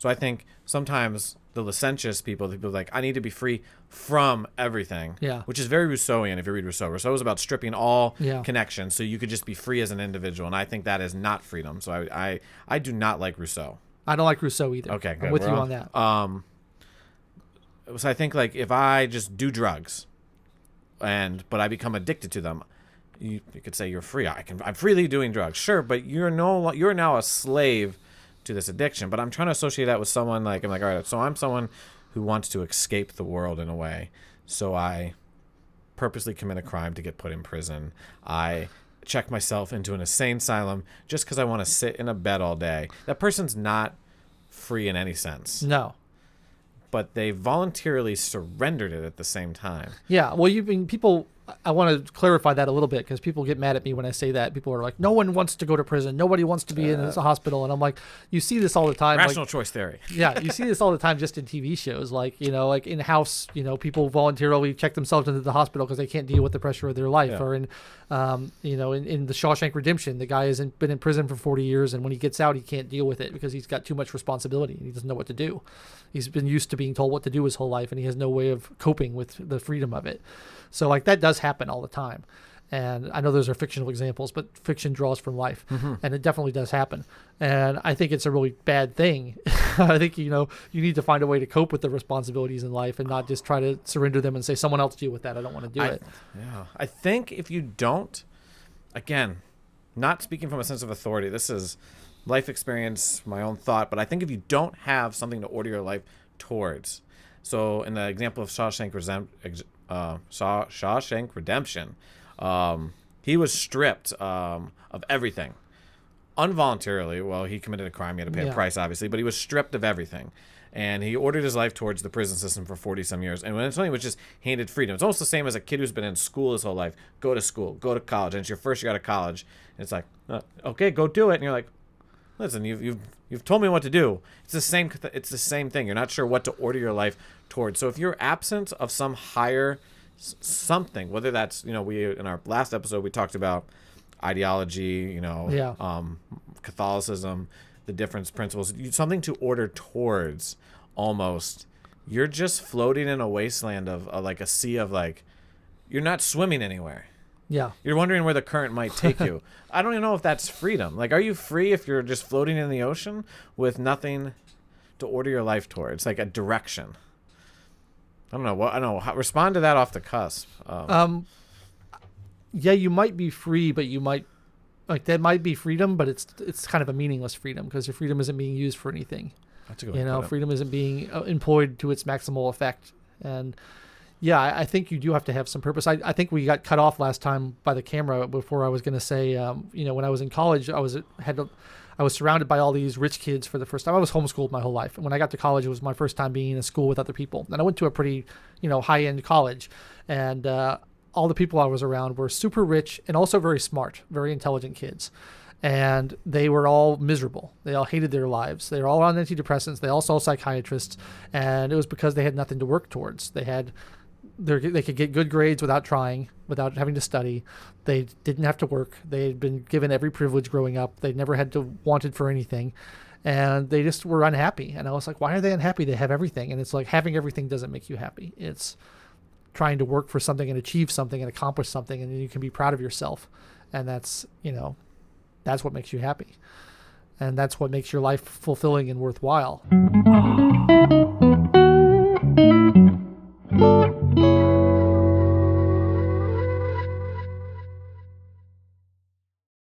So I think sometimes the licentious people like, I need to be free from everything, which is very Rousseauian if you read Rousseau. Rousseau is about stripping all connection so you could just be free as an individual, and I think that is not freedom. So I do not like Rousseau. I don't like Rousseau either. Okay, good. I'm with you on that. So I think like if I just do drugs, but I become addicted to them, you could say you're free. I'm freely doing drugs, sure, but you're now a slave to this addiction. But I'm trying to associate that with someone like, I'm like, all right, so I'm someone who wants to escape the world in a way, so I purposely commit a crime to get put in prison. I check myself into an insane asylum just because I want to sit in a bed all day. That person's not free in any sense. No. But they voluntarily surrendered it at the same time. Yeah, well, people. I want to clarify that a little bit because people get mad at me when I say that. People are like, no one wants to go to prison. Nobody wants to be in a hospital. And I'm like, you see this all the time. Rational choice theory. Yeah, you see this all the time just in TV shows. Like, like in House, people voluntarily check themselves into the hospital because they can't deal with the pressure of their life. Yeah. Or in, in the Shawshank Redemption, the guy has been in prison for 40 years. And when he gets out, he can't deal with it because he's got too much responsibility and he doesn't know what to do. He's been used to being told what to do his whole life and he has no way of coping with the freedom of it. So like that does happen all the time. And I know those are fictional examples, but fiction draws from life. Mm-hmm. And it definitely does happen. And I think it's a really bad thing. I think, you need to find a way to cope with the responsibilities in life and not just try to surrender them and say, someone else deal with that. I don't want to do it. Yeah. I think if you don't, again, not speaking from a sense of authority, this is life experience, my own thought, but I think if you don't have something to order your life towards. So in the example of Shawshank Redemption, he was stripped of everything involuntarily. Well, he committed a crime, he had to pay a price obviously, but he was stripped of everything, and he ordered his life towards the prison system for 40 some years. And when something was just handed freedom, it's almost the same as a kid who's been in school his whole life. Go to school, go to college, and it's your first year out of college, and it's like, okay, go do it, and you're like, listen, you've told me what to do. It's the same thing. You're not sure what to order your life towards. So if you're absent of some higher something, whether that's, we in our last episode we talked about ideology, Catholicism, the different principles, something to order towards. Almost, you're just floating in a wasteland of like a sea of like, you're not swimming anywhere. Yeah. You're wondering where the current might take you. I don't even know if that's freedom. Like, are you free if you're just floating in the ocean with nothing to order your life towards, like a direction? I don't know. Respond to that off the cusp. Yeah, you might be free, but you might, like, that might be freedom, but it's kind of a meaningless freedom because your freedom isn't being used for anything. That's a good way to put it. Freedom isn't being employed to its maximal effect. And yeah, I think you do have to have some purpose. I think we got cut off last time by the camera before I was going to say, when I was in college, I was surrounded by all these rich kids for the first time. I was homeschooled my whole life. And when I got to college, it was my first time being in a school with other people. And I went to a pretty, high-end college. And all the people I was around were super rich and also very smart, very intelligent kids. And they were all miserable. They all hated their lives. They were all on antidepressants. They all saw psychiatrists. And it was because they had nothing to work towards. They could get good grades without trying, without having to study. They didn't have to work. They had been given every privilege growing up. They never had to wanted for anything. And they just were unhappy. And I was like, why are they unhappy? They have everything. And it's like, having everything doesn't make you happy. It's trying to work for something and achieve something and accomplish something, and then you can be proud of yourself. And that's what makes you happy. And that's what makes your life fulfilling and worthwhile.